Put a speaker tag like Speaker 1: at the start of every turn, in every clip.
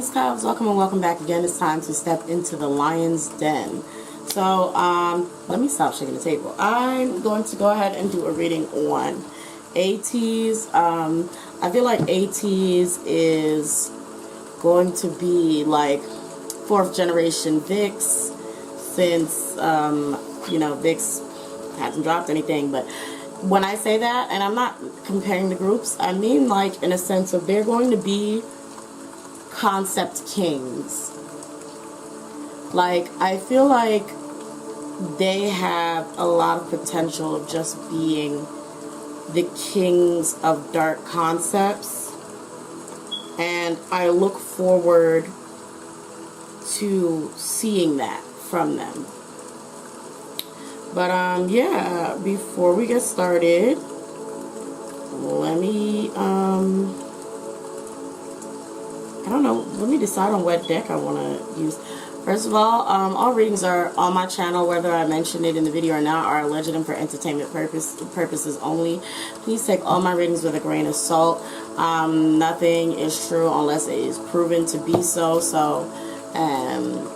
Speaker 1: Greetings, Cubs. Welcome and welcome back again. It's time to step into the lion's den. So, let me stop shaking the table. I'm going to go ahead and do a reading on Ateez. I feel like Ateez is going to be like 4th generation VIX since, you know, VIX hasn't dropped anything. But when I say that, and I'm not comparing the groups, I mean like in a sense of they're going to be concept kings. Like, I feel like they have a lot of potential of just being the kings of dark concepts, and I look forward to seeing that from them. But yeah, before we get started, let me I don't know, let me decide on what deck I want to use. First of all readings are on my channel, whether I mention it in the video or not, are alleged and for entertainment purposes only. Please take all my readings with a grain of salt. Nothing is true unless it is proven to be so. So,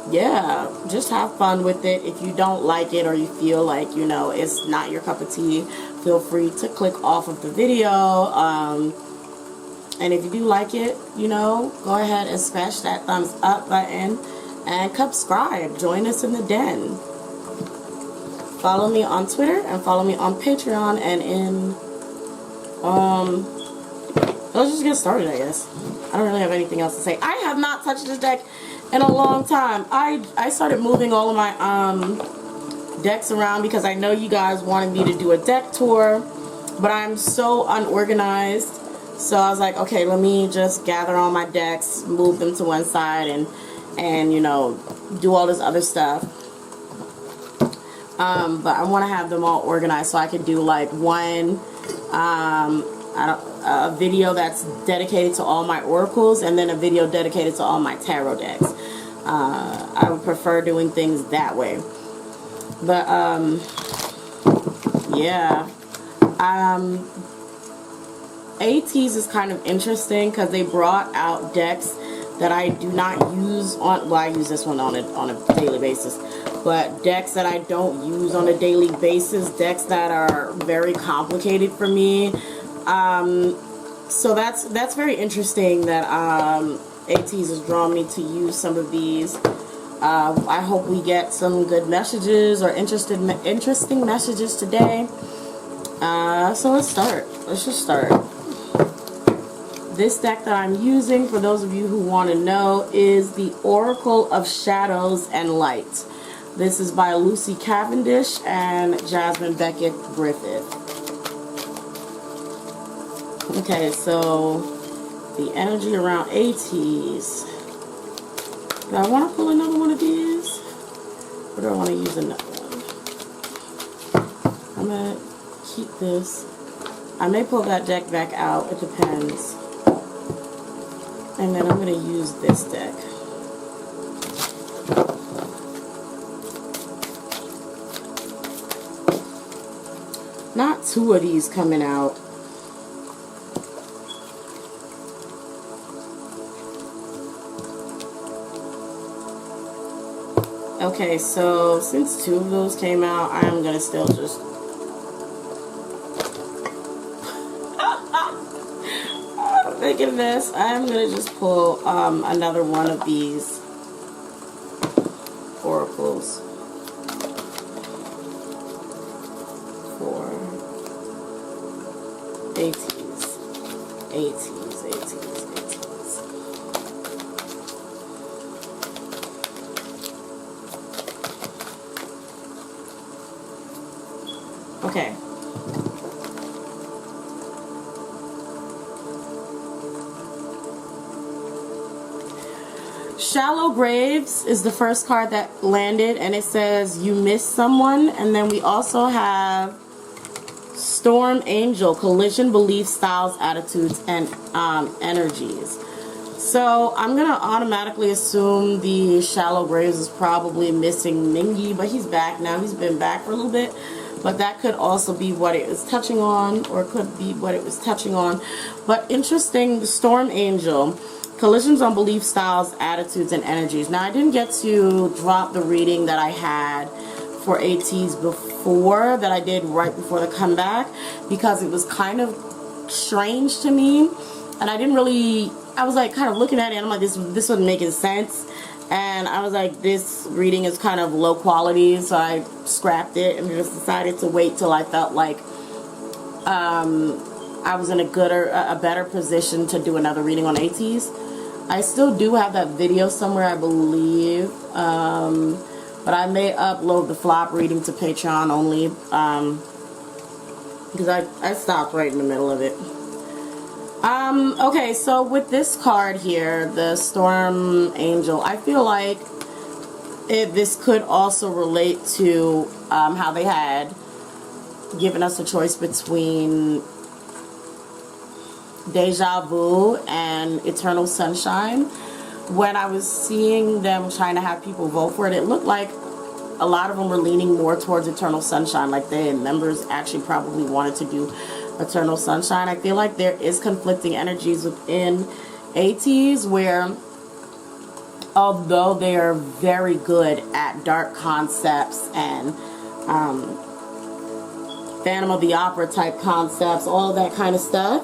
Speaker 1: yeah, just have fun with it. If you don't like it or you feel like, you know, it's not your cup of tea, feel free to click off of the video. And if you do like it, you know, go ahead and smash that thumbs up button and subscribe. Join us in the den. Follow me on Twitter and follow me on Patreon. And in let's just get started, I guess. I don't really have anything else to say. I have not touched this deck in a long time. I started moving all of my decks around because I know you guys wanted me to do a deck tour, but I'm so unorganized. So I was like, okay, let me just gather all my decks, move them to one side, and you know, do all this other stuff. But I want to have them all organized so I can do like one a video that's dedicated to all my oracles, and then a video dedicated to all my tarot decks. I would prefer doing things that way. But yeah, Ateez is kind of interesting because they brought out decks that I do not use on, well, I use this one on a daily basis, but decks that I don't use on a daily basis, decks that are very complicated for me. So that's very interesting that Ateez has drawn me to use some of these. I hope we get some good messages or interesting messages today. So let's start. Let's just start. This deck that I'm using, for those of you who want to know, is the Oracle of Shadows and Light. This is by Lucy Cavendish and Jasmine Beckett Griffith. Okay, so the energy around Ateez. Do I want to pull another one of these? Or do I want to use another one? I'm going to keep this. I may pull that deck back out. It depends. And then I'm going to use this deck. Not two of these coming out. Okay, so since two of those came out, I'm going to still just... Thinking this, I'm going to just pull another one of these oracles for Ateez. Okay. Shallow Graves is the first card that landed, and it says you miss someone. And then we also have Storm Angel, collision, beliefs, styles, attitudes, and energies. So I'm going to automatically assume the Shallow Graves is probably missing Mingy, but he's back now. He's been back for a little bit. But that could also be what it was touching on, or could be what it was touching on. But interesting, the Storm Angel. Collisions on belief styles, attitudes, and energies. Now, I didn't get to drop the reading that I had for Ateez before, that I did right before the comeback, because it was kind of strange to me, and I didn't really, I was like kind of looking at it and I'm like, this wasn't making sense, and I was like, this reading is kind of low quality, so I scrapped it and just decided to wait till I felt like I was in a better position to do another reading on Ateez. I still do have that video somewhere, I believe, but I may upload the flop reading to Patreon only, because I stopped right in the middle of it. Okay, so with this card here, the Storm Angel, I feel like this could also relate to how they had given us a choice between Deja Vu and Eternal Sunshine. When I was seeing them trying to have people vote for it, it looked like a lot of them were leaning more towards Eternal Sunshine, like the members actually probably wanted to do Eternal Sunshine. I feel like there is conflicting energies within Ateez, where although they are very good at dark concepts and Phantom of the Opera type concepts, all of that kind of stuff,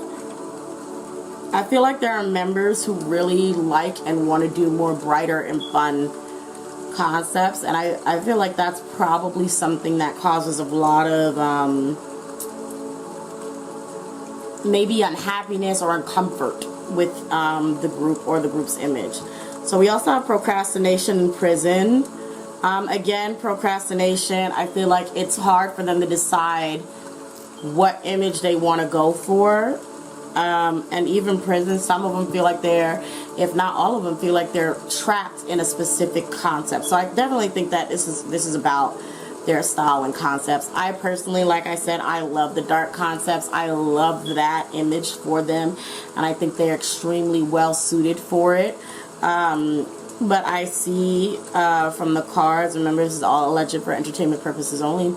Speaker 1: I feel like there are members who really like and want to do more brighter and fun concepts, and I feel like that's probably something that causes a lot of maybe unhappiness or uncomfort with the group or the group's image. So we also have procrastination in prison. Again, procrastination, I feel like it's hard for them to decide what image they want to go for. And even prison, some of them feel like they're, if not all of them, feel like they're trapped in a specific concept. So I definitely think that this is about their style and concepts. I personally, like I said, I love the dark concepts. I love that image for them, and I think they're extremely well suited for it. But I see from the cards, remember this is all alleged for entertainment purposes only,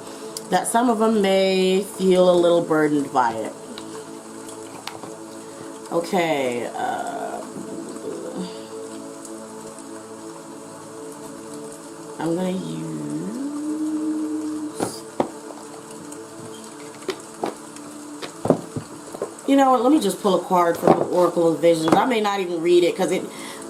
Speaker 1: that some of them may feel a little burdened by it. Okay, I'm going to use, you know what, let me just pull a card from the Oracle of Visions. I may not even read it because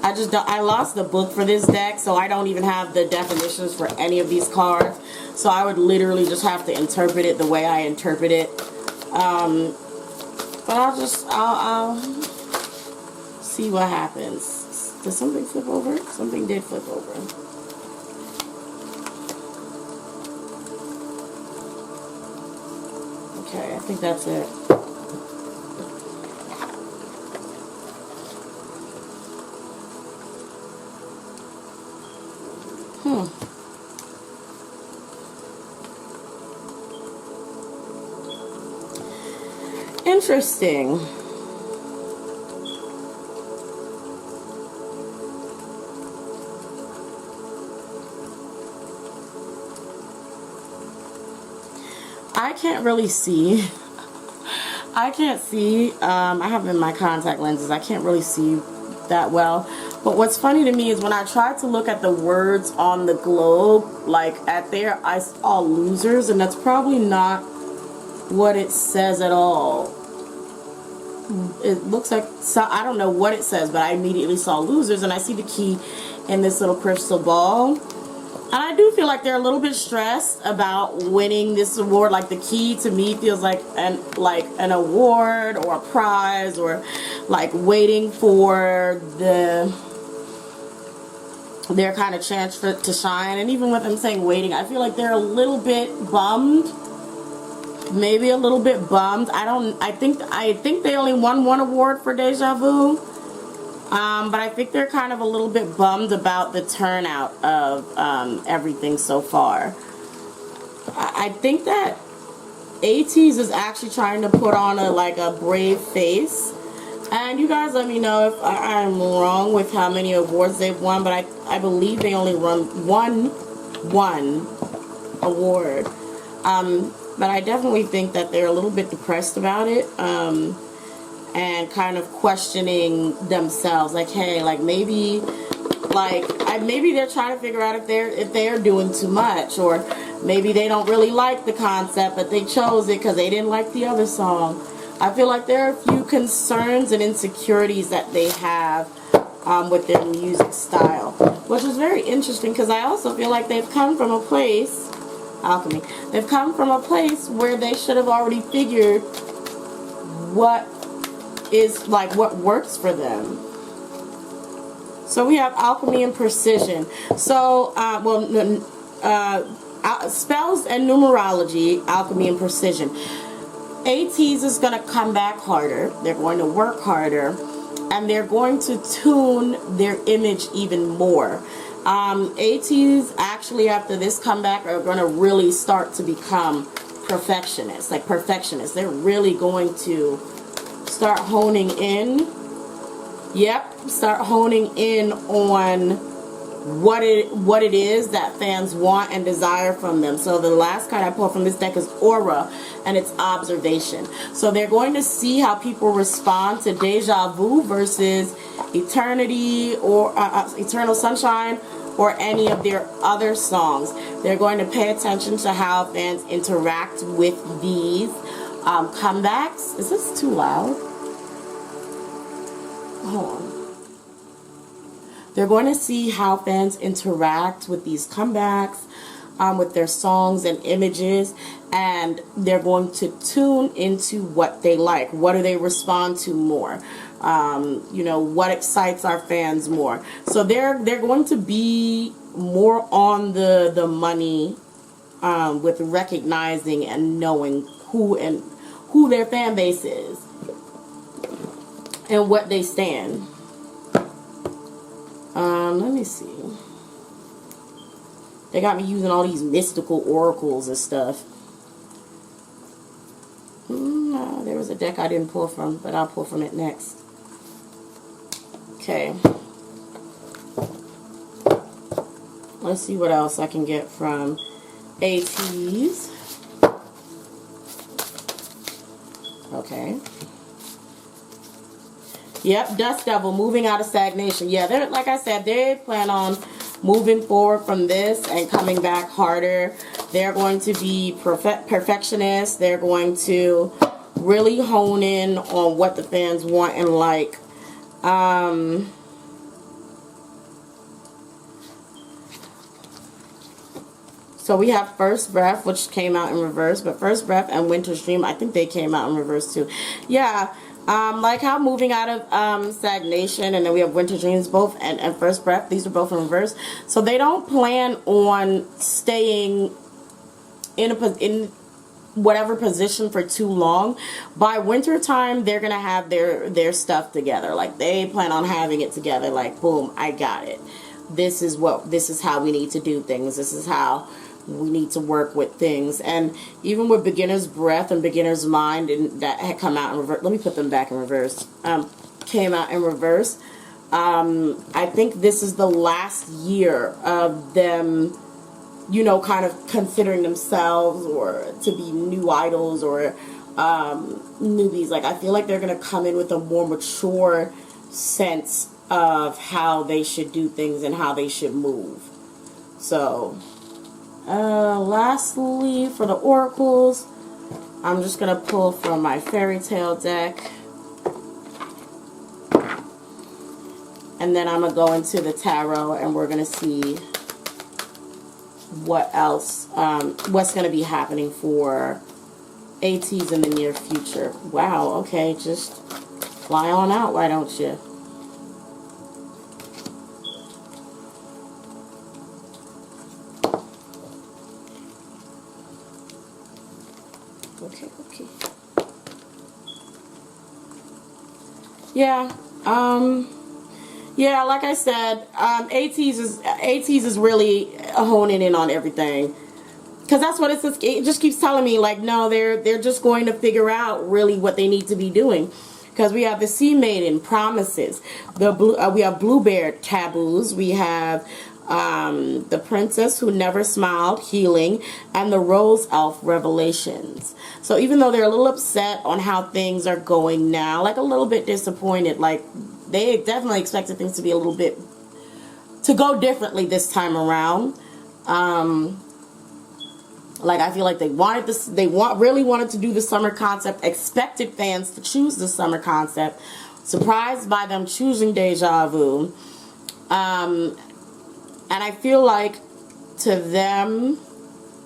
Speaker 1: I lost the book for this deck, so I don't even have the definitions for any of these cards. So I would literally just have to interpret it the way I interpret it. But I'll see what happens. Did something flip over? Something did flip over. Okay, I think that's it. Interesting. I can't really see. I can't see. I have in my contact lenses. I can't really see that well. But what's funny to me is when I tried to look at the words on the globe, like at there, I saw losers, and that's probably not what it says at all. It looks like, so I don't know what it says, but I immediately saw losers, and I see the key in this little crystal ball. And I do feel like they're a little bit stressed about winning this award. Like the key to me feels like an award or a prize, or like waiting for their kind of chance to shine. And even with them saying waiting, I feel like they're a little bit bummed. Maybe a little bit bummed. I think they only won one award for Deja Vu. But I think they're kind of a little bit bummed about the turnout of everything so far. I think that Ateez is actually trying to put on a brave face. And you guys let me know if I'm wrong with how many awards they've won, but I believe they only won one award. But I definitely think that they're a little bit depressed about it. and kind of questioning themselves, like, hey, like maybe maybe they're trying to figure out if they're doing too much, or maybe they don't really like the concept, but they chose it because they didn't like the other song. I feel like there are a few concerns and insecurities that they have with their music style, which is very interesting, because I also feel like they've come from a place, alchemy, they've come from a place where they should have already figured what works for them. So we have alchemy and precision. So, spells and numerology, alchemy and precision. Ateez is going to come back harder. They're going to work harder, and they're going to tune their image even more. Ateez, actually, after this comeback, are going to really start to become perfectionists, like perfectionists. They're really going to start honing in. Yep, start honing in on what it is that fans want and desire from them. So the last card I pulled from this deck is Aura, and it's observation. So they're going to see how people respond to Deja Vu versus Eternity or Eternal Sunshine, or any of their other songs. They're going to pay attention to how fans interact with these comebacks. Is this too loud? Hold on. They're going to see how fans interact with these comebacks, with their songs and images, and they're going to tune into what they like. What do they respond to more? You know, what excites our fans more? So they're going to be more on the money with recognizing and knowing who their fan base is and what they stand. Let me see. They got me using all these mystical oracles and stuff. There was a deck I didn't pull from, but I'll pull from it next. Okay. Let's see what else I can get from Ateez. Okay. Yep, Dust Devil, moving out of stagnation. Yeah, they're, like I said, they plan on moving forward from this and coming back harder. They're going to be perfectionists. They're going to really hone in on what the fans want and like. So we have First Breath, which came out in reverse, but First Breath and Winter's Dream, I think they came out in reverse too. Yeah. Like how moving out of stagnation, and then we have Winter Dreams both, and First Breath, these are both in reverse. So they don't plan on staying in whatever position for too long. By winter time, they're gonna have their stuff together. Like they plan on having it together. Like, boom, I got it. This is how we need to do things. This is how we need to work with things. And even with Beginner's Breath and Beginner's Mind, and that had come out in reverse. Let me put them back in reverse. Came out in reverse. I think this is the last year of them, you know, kind of considering themselves or to be new idols or newbies. Like, I feel like they're going to come in with a more mature sense of how they should do things and how they should move. So lastly, for the oracles, I'm just going to pull from my fairy tale deck. And then I'm going to go into the tarot, and we're going to see what else, what's going to be happening for Ateez in the near future. Wow, okay, just fly on out, why don't you? Okay. Yeah, yeah, like I said, Ateez is really honing in on everything, because that's what it just keeps telling me. Like, no, they're just going to figure out really what they need to be doing. Because we have the Sea Maiden, Promises, we have Blue Bear, Taboos, we have The Princess Who Never Smiled, Healing, and the Rose Elf, Revelations. So even though they're a little upset on how things are going now, like a little bit disappointed, like they definitely expected things to be a little bit, to go differently this time around. Like I feel like they wanted this, really wanted to do the summer concept, expected fans to choose the summer concept, surprised by them choosing Deja Vu. And I feel like to them,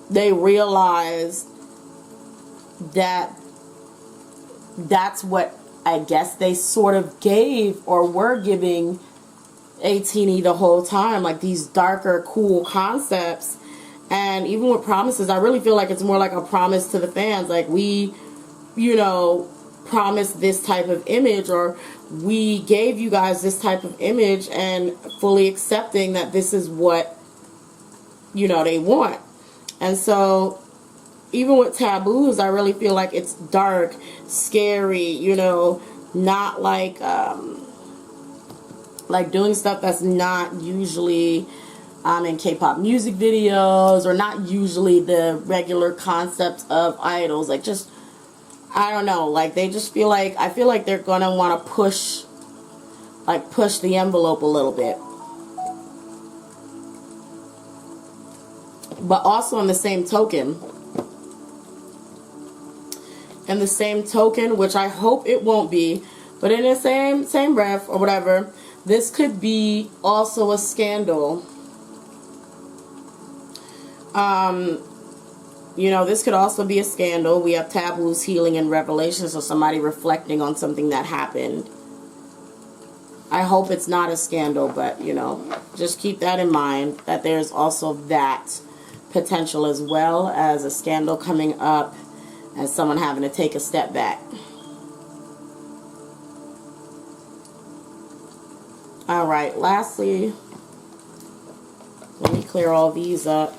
Speaker 1: they realized that that's what I guess they sort of gave or were giving Ateez the whole time, like these darker, cool concepts. And even with promises, I really feel like it's more like a promise to the fans. Like we, you know, promised this type of image, or we gave you guys this type of image, and fully accepting that this is what, you know, they want. And so even with Taboos, I really feel like it's dark, scary, you know, not like doing stuff that's not usually in K-pop music videos, or not usually the regular concepts of idols. Like, just, I don't know, like they just feel like, I feel like they're gonna want to push the envelope a little bit. But also in the same token, which I hope it won't be, but in the same breath or whatever, this could be also a scandal. You know, this could also be a scandal. We have Taboos, Healing, and Revelations, so somebody reflecting on something that happened. I hope it's not a scandal, but, you know, just keep that in mind, that there's also that potential as well as a scandal coming up and someone having to take a step back. Alright, lastly, let me clear all these up.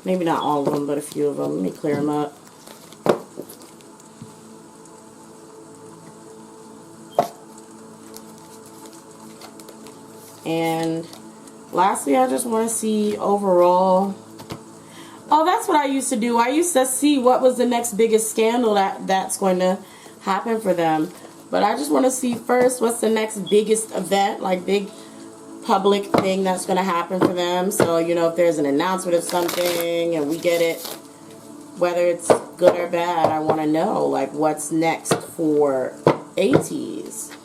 Speaker 1: Maybe not all of them, but a few of them. Let me clear them up. And lastly, I just want to see overall. Oh, that's what I used to do. I used to see what was the next biggest scandal that's going to happen for them. But I just want to see first what's the next biggest event, like big public thing that's going to happen for them. So, you know, if there's an announcement of something and we get it, whether it's good or bad, I want to know, like, what's next for Ateez.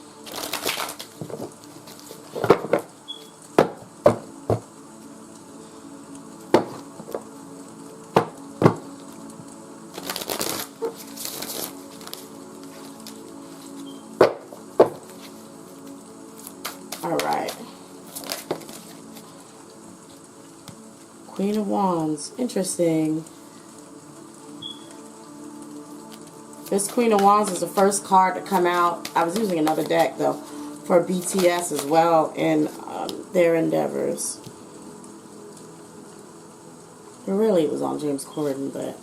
Speaker 1: Alright. Queen of Wands. Interesting. This Queen of Wands is the first card to come out. I was using another deck, though, for BTS as well in their endeavors. Really, it was on James Corden, but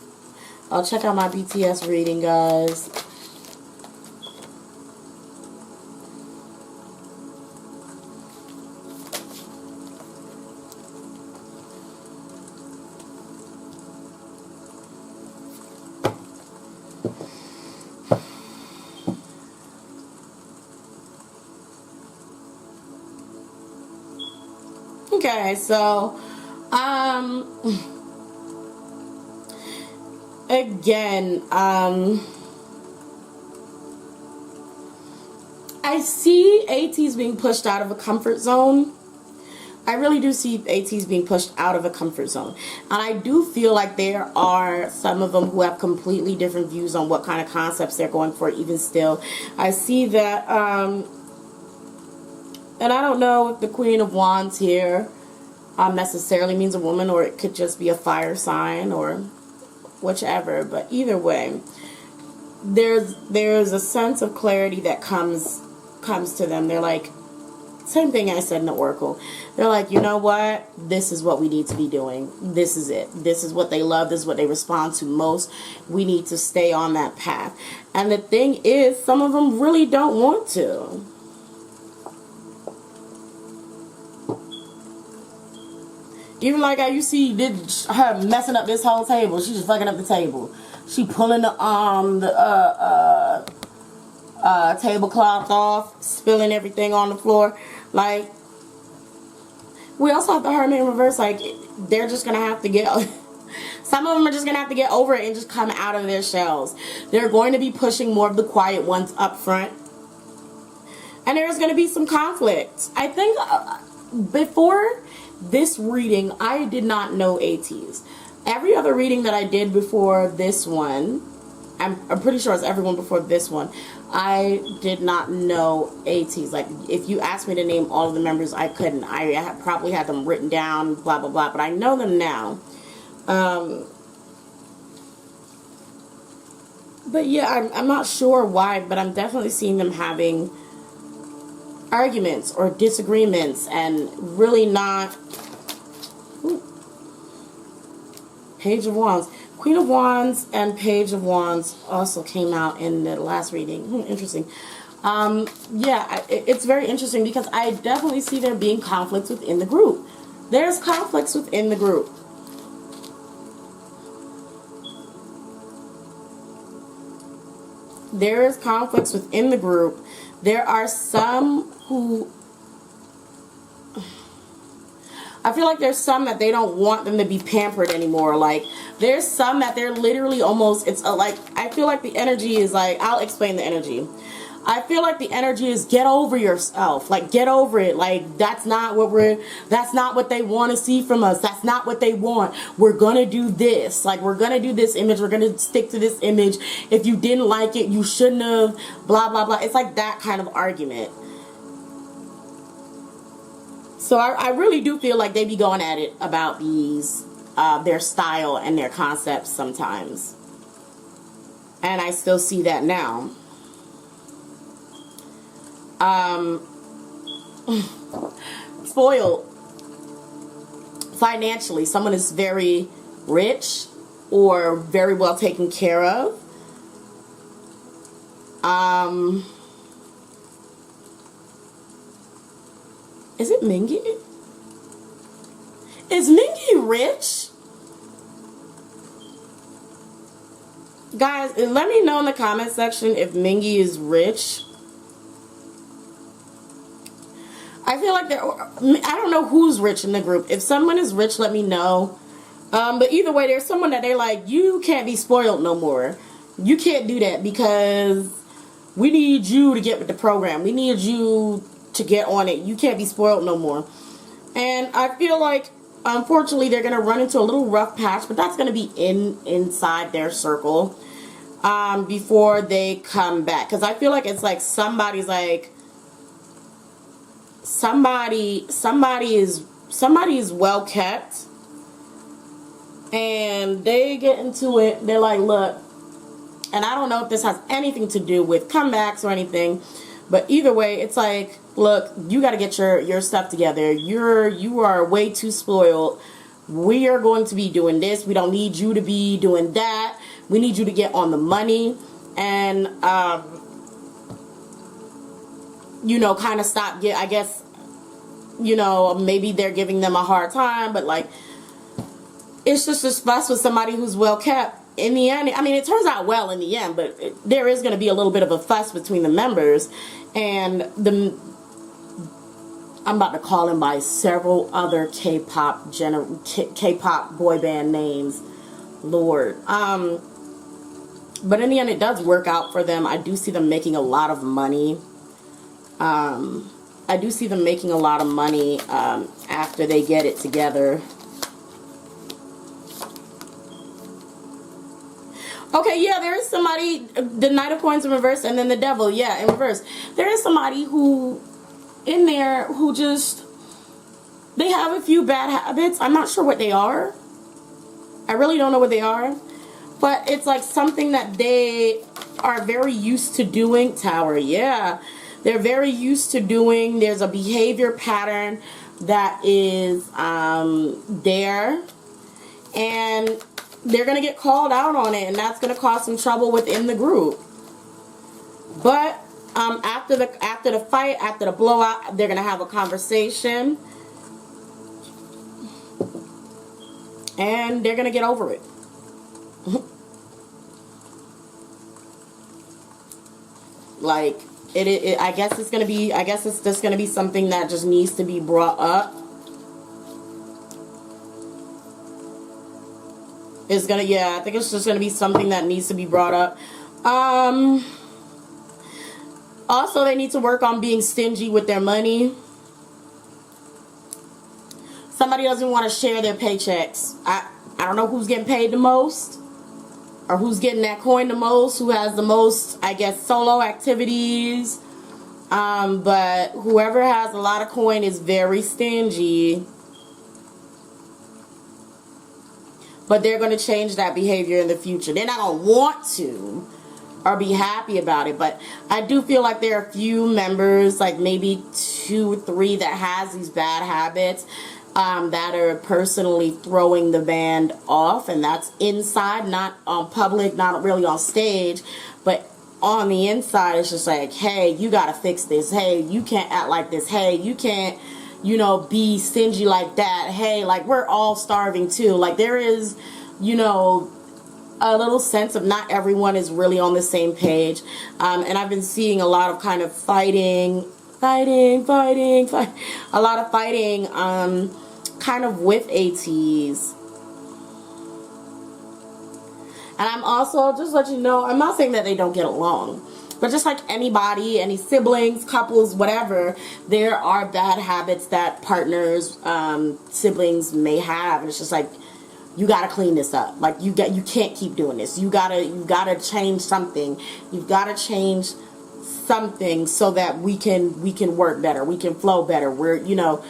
Speaker 1: I'll check out my BTS reading, guys. Okay, so, again, I see Ateez being pushed out of a comfort zone. I really do see Ateez being pushed out of a comfort zone. And I do feel like there are some of them who have completely different views on what kind of concepts they're going for, even still. I see that, and I don't know if the Queen of Wands here necessarily means a woman, or it could just be a fire sign, or whichever. But either way, there's a sense of clarity that comes to them. They're like, same thing I said in the Oracle. They're like, you know what? This is what we need to be doing. This is it. This is what they love. This is what they respond to most. We need to stay on that path. And the thing is, some of them really don't want to. Even like how you see her messing up this whole table. She's just fucking up the table. She pulling the tablecloth off, spilling everything on the floor. Like, we also have the Hermit in reverse. Like, they're just gonna have to get some of them are just gonna have to get over it and just come out of their shells. They're going to be pushing more of the quiet ones up front, and there's gonna be some conflict. I think before this reading, I did not know Ateez. Every other reading that I did before this one, I'm pretty sure it's everyone before this one, I did not know Ateez. Like, if you asked me to name all of the members, I couldn't. I probably had them written down, blah, blah, blah, but I know them now. But yeah, I'm not sure why, but I'm definitely seeing them having arguments or disagreements and really not... Ooh. Page of Wands. Queen of Wands and Page of Wands also came out in the last reading. Interesting. Yeah, it's very interesting because I definitely see there being conflicts within the group. There's conflicts within the group. There is conflicts within the group. There are some who... I feel like there's some that they don't want them to be pampered anymore. Like, there's some that they're literally almost, it's like, I feel like the energy is like, I'll explain the energy. I feel like the energy is get over yourself. Like, get over it. Like, that's not what they want to see from us. That's not what they want. We're going to do this. Like, we're going to do this image. We're going to stick to this image. If you didn't like it, you shouldn't have, blah, blah, blah. It's like that kind of argument. So I really do feel like they be going at it about these, their style and their concepts sometimes. And I still see that now. Spoiled financially. Someone is very rich or very well taken care of. Is it Mingy? Is Mingy rich? Guys, let me know in the comment section if Mingy is rich. I feel like I don't know who's rich in the group. If someone is rich, let me know. But either way, there's someone that they're like, you can't be spoiled no more. You can't do that because we need you to get with the program. We need you to get on it. You can't be spoiled no more. And I feel like, unfortunately, they're going to run into a little rough patch, but that's going to be inside their circle before they come back. Because I feel like it's like somebody's like, somebody is well kept, and they get into it. They're like, look, and I don't know if this has anything to do with comebacks or anything, but either way, it's like, look, you got to get your stuff together. You are way too spoiled. We are going to be doing this. We don't need you to be doing that. We need you to get on the money and you know, kind of stop. I guess, you know, maybe they're giving them a hard time, but like, it's just a fuss with somebody who's well kept. In the end, I mean, it turns out well in the end, but there is going to be a little bit of a fuss between the members, and I'm about to call him by several other K-pop boy band names, Lord. But in the end, it does work out for them. I do see them making a lot of money. I do see them making a lot of money after they get it together. Okay, yeah, there is somebody, the Knight of Coins in reverse, and then the Devil, yeah, in reverse. There is somebody who, in there, who just, they have a few bad habits. I'm not sure what they are. I really don't know what they are. But it's like something that they are very used to doing. Tower, yeah. They're very used to doing. There's a behavior pattern that is there. And they're going to get called out on it, and that's going to cause some trouble within the group. But after the fight, after the blowout, they're going to have a conversation. And they're going to get over it. Like, I guess it's going to be, I guess it's just going to be something that just needs to be brought up. It's going to, yeah, I think it's just going to be something that needs to be brought up. Also, they need to work on being stingy with their money. Somebody doesn't want to share their paychecks. I don't know who's getting paid the most, or who's getting that coin the most, who has the most, I guess, solo activities. But whoever has a lot of coin is very stingy. But they're going to change that behavior in the future. They're not going to want to or be happy about it. But I do feel like there are a few members, like maybe 2 or 3, that has these bad habits. That are personally throwing the band off, and that's inside, not on public, not really on stage, but on the inside. It's just like, hey, you gotta fix this. Hey, you can't act like this. Hey, you can't, you know, be stingy like that. Hey, like, we're all starving too. Like, there is, you know, a little sense of not everyone is really on the same page. And I've been seeing a lot of kind of fighting, a lot of fighting, kind of with Ateez. And I'm also, just let you know, I'm not saying that they don't get along, but just like anybody, any siblings, couples, whatever, there are bad habits that partners, siblings may have, and it's just like, you gotta clean this up. Like, you can't keep doing this. You gotta change something. You've gotta change something so that we can work better, we can flow better. We're, you know,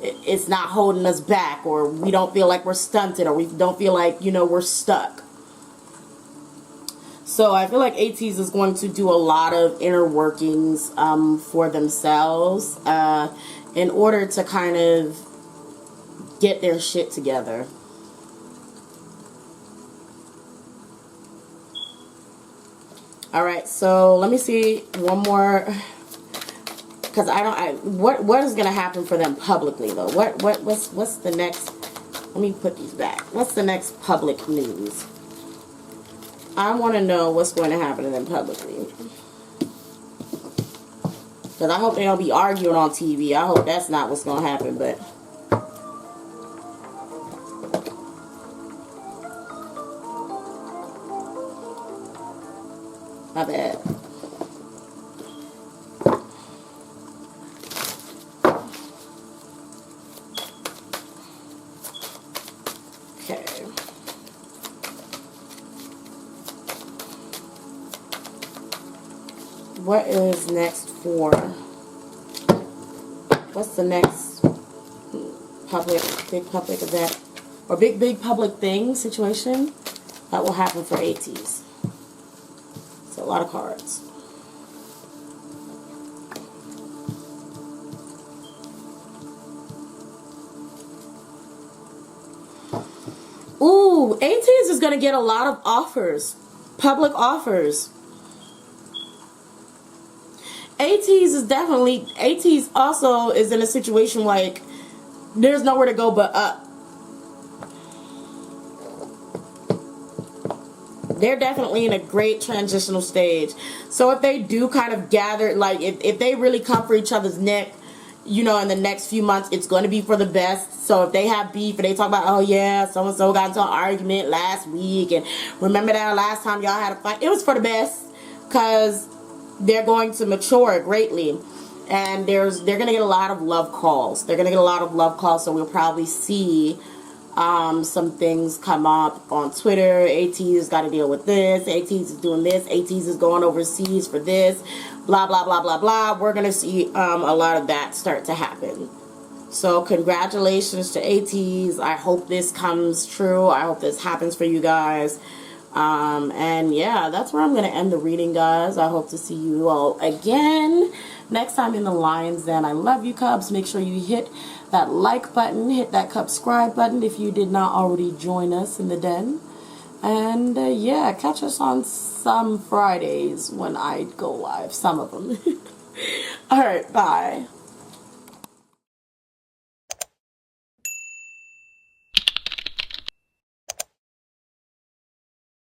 Speaker 1: it's not holding us back, or we don't feel like we're stunted, or we don't feel like, you know, we're stuck. So I feel like Ateez is going to do a lot of inner workings for themselves in order to kind of get their shit together. All right, so let me see one more. Because what is gonna happen for them publicly though? What's the next? Let me put these back. What's the next public news? I want to know what's going to happen to them publicly. Because I hope they don't be arguing on TV. I hope that's not what's gonna happen. But my bad. What is next for? What's the next big public event or big public thing situation that will happen for Ateez? It's a lot of cards. Ooh, Ateez is going to get a lot of offers, public offers. Ateez also is in a situation like there's nowhere to go but up. They're definitely in a great transitional stage. So if they do kind of gather, like if they really come for each other's neck, you know, in the next few months, it's going to be for the best. So if they have beef and they talk about, oh yeah, so-and-so got into an argument last week, and remember that last time y'all had a fight, it was for the best, because they're going to mature greatly, and they're going to get a lot of love calls. They're going to get a lot of love calls, so we'll probably see some things come up on Twitter. Ateez has got to deal with this. Ateez is doing this. Ateez is going overseas for this. Blah, blah, blah, blah, blah. We're going to see a lot of that start to happen. So congratulations to Ateez. I hope this comes true. I hope this happens for you guys. And yeah, that's where I'm going to end the reading, guys. I hope to see you all again next time in the Lion's Den. I love you, Cubs. Make sure you hit that like button, hit that subscribe button if you did not already join us in the den. And yeah, catch us on some Fridays when I go live, some of them. All right, bye.